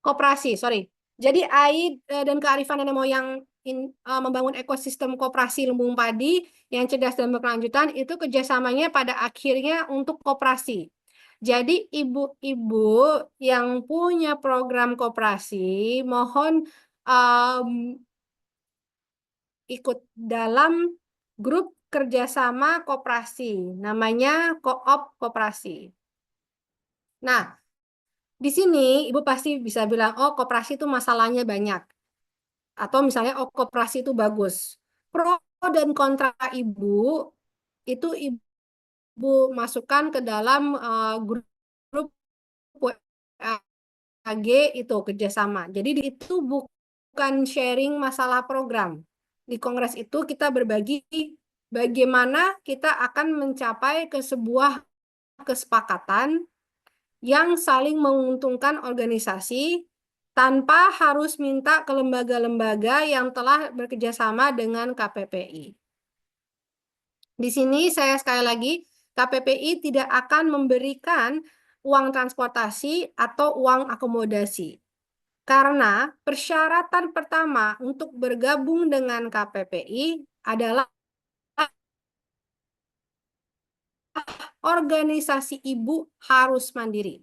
Koperasi, sorry. Jadi AI dan kearifan nenek moyang membangun ekosistem koperasi lumbung padi yang cerdas dan berkelanjutan itu kerjasamanya pada akhirnya untuk koperasi. Jadi ibu-ibu yang punya program koperasi mohon ikut dalam grup kerjasama koperasi, namanya koop koperasi. Nah, di sini ibu pasti bisa bilang, oh koperasi itu masalahnya banyak. Atau misalnya, oh koperasi itu bagus. Pro dan kontra ibu, itu ibu masukkan ke dalam grup WAG itu kerjasama. Jadi itu bukan sharing masalah program. Di kongres itu kita berbagi bagaimana kita akan mencapai ke sebuah kesepakatan yang saling menguntungkan organisasi tanpa harus minta ke lembaga-lembaga yang telah bekerjasama dengan KPPI. Di sini saya sekali lagi, KPPI tidak akan memberikan uang transportasi atau uang akomodasi. Karena persyaratan pertama untuk bergabung dengan KPPI adalah organisasi ibu harus mandiri.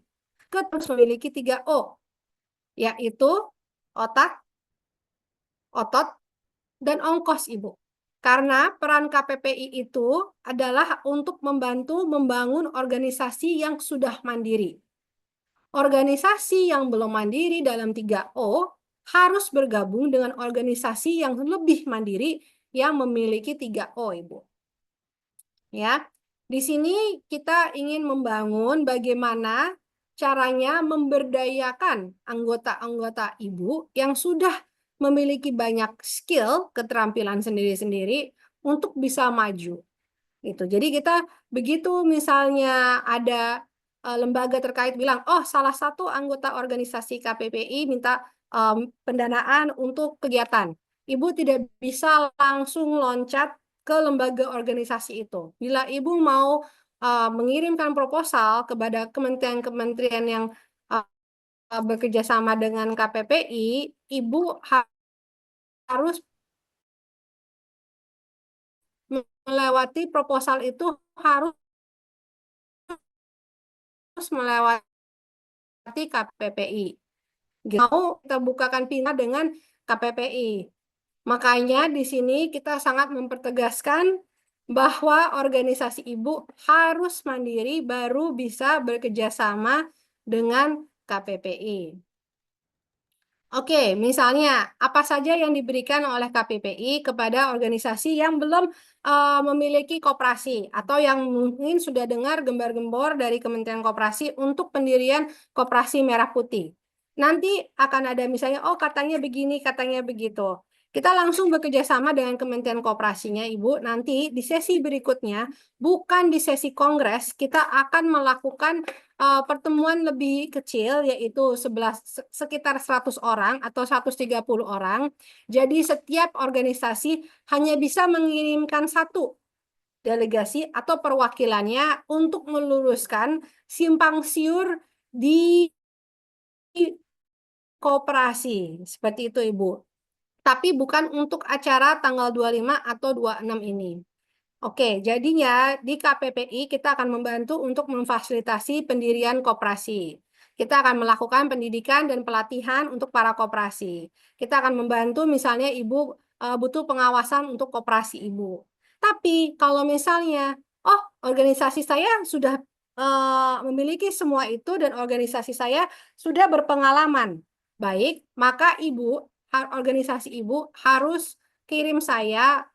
Harus memiliki 3O, yaitu otak, otot, dan ongkos ibu. Karena peran KPPI itu adalah untuk membantu membangun organisasi yang sudah mandiri. Organisasi yang belum mandiri dalam 3O harus bergabung dengan organisasi yang lebih mandiri yang memiliki 3O, Ibu. Ya, di sini kita ingin membangun bagaimana caranya memberdayakan anggota-anggota ibu yang sudah memiliki banyak skill, keterampilan sendiri-sendiri untuk bisa maju. Gitu. Jadi kita begitu misalnya ada lembaga terkait bilang, oh salah satu anggota organisasi KPPI minta pendanaan untuk kegiatan. Ibu tidak bisa langsung loncat ke lembaga organisasi itu. Bila ibu mau mengirimkan proposal kepada kementerian-kementerian yang bekerja sama dengan KPPI, ibu harus melewati proposal itu harus melewati KPPI. Mau kita bukakan pintu dengan KPPI. Makanya di sini kita sangat mempertegaskan bahwa organisasi ibu harus mandiri baru bisa bekerja sama dengan KPPI. Oke, misalnya apa saja yang diberikan oleh KPPI kepada organisasi yang belum memiliki koperasi atau yang mungkin sudah dengar gembar-gembor dari Kementerian Koperasi untuk pendirian koperasi merah putih. Nanti akan ada misalnya, oh katanya begini, katanya begitu. Kita langsung bekerja sama dengan Kementerian Koperasinya, Ibu. Nanti di sesi berikutnya, bukan di sesi kongres, kita akan melakukan pertemuan lebih kecil, yaitu sekitar 100 orang atau 130 orang. Jadi setiap organisasi hanya bisa mengirimkan satu delegasi atau perwakilannya untuk meluruskan simpang siur di koperasi. Seperti itu, Ibu. Tapi bukan untuk acara tanggal 25 atau 26 ini. Oke, jadinya di KPPI kita akan membantu untuk memfasilitasi pendirian koperasi. Kita akan melakukan pendidikan dan pelatihan untuk para koperasi. Kita akan membantu misalnya ibu butuh pengawasan untuk koperasi ibu. Tapi kalau misalnya, oh organisasi saya sudah memiliki semua itu dan organisasi saya sudah berpengalaman, baik, maka organisasi ibu harus kirim saya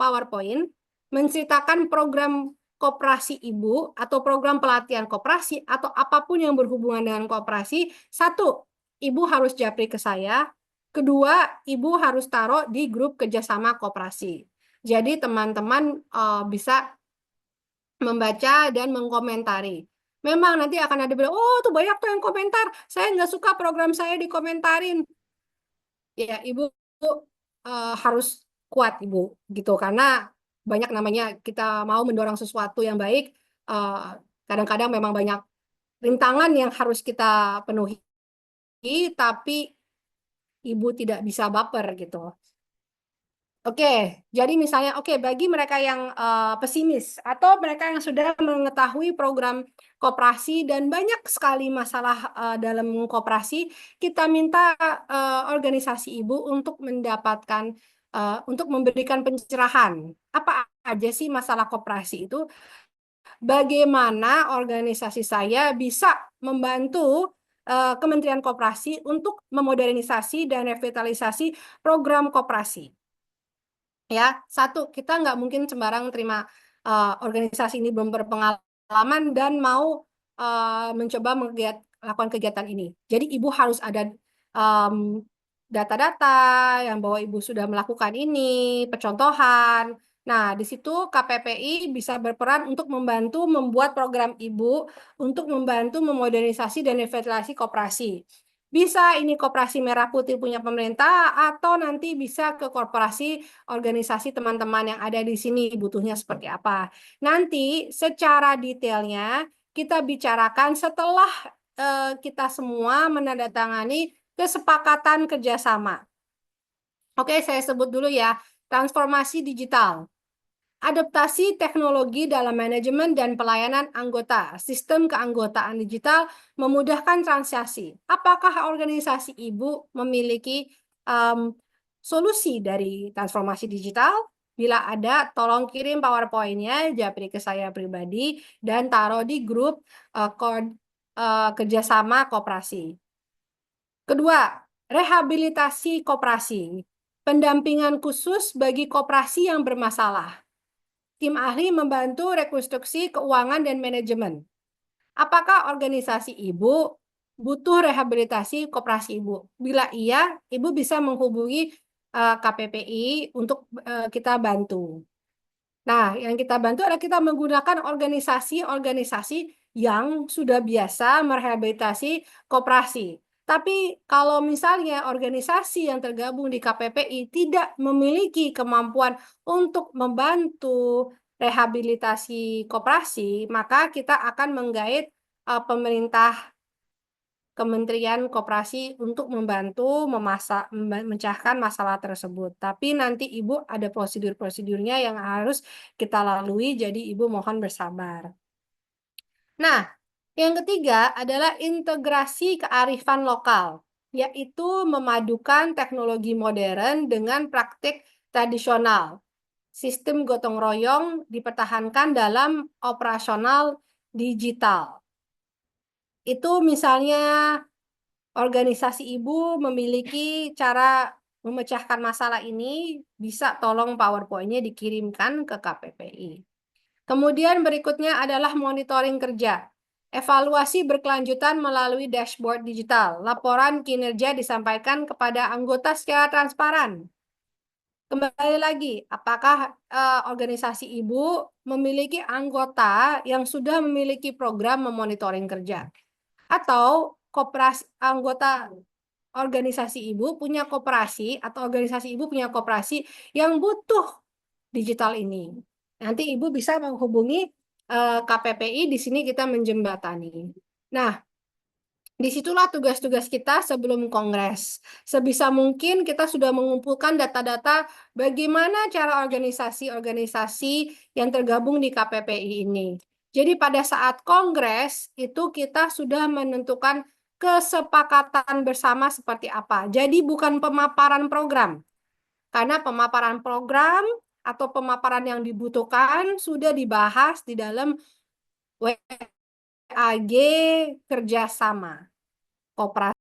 PowerPoint menceritakan program koperasi ibu atau program pelatihan koperasi atau apapun yang berhubungan dengan koperasi. Satu, ibu harus japri ke saya. Kedua, ibu harus taruh di grup kerjasama koperasi. Jadi teman-teman bisa membaca dan mengkomentari. Memang nanti akan ada bilang, oh tuh banyak tuh yang komentar. Saya nggak suka program saya dikomentarin. Ya, ibu harus kuat, ibu, gitu. Karena banyak namanya kita mau mendorong sesuatu yang baik, kadang-kadang memang banyak rintangan yang harus kita penuhi, tapi ibu tidak bisa baper gitu. Oke, jadi misalnya, bagi mereka yang pesimis atau mereka yang sudah mengetahui program koperasi dan banyak sekali masalah dalam koperasi, kita minta organisasi ibu untuk mendapatkan, untuk memberikan pencerahan. Apa aja sih masalah koperasi itu? Bagaimana organisasi saya bisa membantu Kementerian Koperasi untuk memodernisasi dan revitalisasi program koperasi. Ya, satu, kita nggak mungkin sembarang terima organisasi ini belum berpengalaman dan mau mencoba lakukan kegiatan ini. Jadi ibu harus ada data-data yang bahwa ibu sudah melakukan ini, percontohan. Nah, di situ KPPI bisa berperan untuk membantu membuat program ibu untuk membantu memodernisasi dan revitalisasi koperasi. Bisa ini koperasi merah putih punya pemerintah atau nanti bisa ke korporasi organisasi teman-teman yang ada di sini butuhnya seperti apa. Nanti secara detailnya kita bicarakan setelah kita semua menandatangani kesepakatan kerjasama. Oke, saya sebut dulu ya, transformasi digital. Adaptasi teknologi dalam manajemen dan pelayanan anggota. Sistem keanggotaan digital memudahkan transaksi. Apakah organisasi ibu memiliki solusi dari transformasi digital? Bila ada, tolong kirim PowerPoint-nya, japri ke saya pribadi, dan taruh di grup kerjasama koperasi. Kedua, rehabilitasi koperasi. Pendampingan khusus bagi koperasi yang bermasalah. Tim ahli membantu rekonstruksi keuangan dan manajemen. Apakah organisasi ibu butuh rehabilitasi koperasi ibu? Bila iya, ibu bisa menghubungi KPPI untuk kita bantu. Nah, yang kita bantu adalah kita menggunakan organisasi-organisasi yang sudah biasa merehabilitasi koperasi. Tapi kalau misalnya organisasi yang tergabung di KPPI tidak memiliki kemampuan untuk membantu rehabilitasi koperasi, maka kita akan menggait pemerintah Kementerian Koperasi untuk membantu memecahkan masalah tersebut. Tapi nanti Ibu ada prosedur-prosedurnya yang harus kita lalui, jadi Ibu mohon bersabar. Nah, yang ketiga adalah integrasi kearifan lokal, yaitu memadukan teknologi modern dengan praktik tradisional. Sistem gotong royong dipertahankan dalam operasional digital. Itu misalnya organisasi ibu memiliki cara memecahkan masalah ini, bisa tolong PowerPoint-nya dikirimkan ke KPPI. Kemudian berikutnya adalah monitoring kerja. Evaluasi berkelanjutan melalui dashboard digital. Laporan kinerja disampaikan kepada anggota secara transparan. Kembali lagi, apakah organisasi ibu memiliki anggota yang sudah memiliki program memonitoring kerja? Atau anggota organisasi ibu punya koperasi atau organisasi ibu punya koperasi yang butuh digital ini. Nanti ibu bisa menghubungi KPPI, di sini kita menjembatani. Nah, disitulah tugas-tugas kita sebelum kongres. Sebisa mungkin kita sudah mengumpulkan data-data bagaimana cara organisasi-organisasi yang tergabung di KPPI ini. Jadi pada saat kongres itu kita sudah menentukan kesepakatan bersama seperti apa. Jadi bukan pemaparan program. Karena pemaparan program atau pemaparan yang dibutuhkan sudah dibahas di dalam WAG kerjasama koperasi.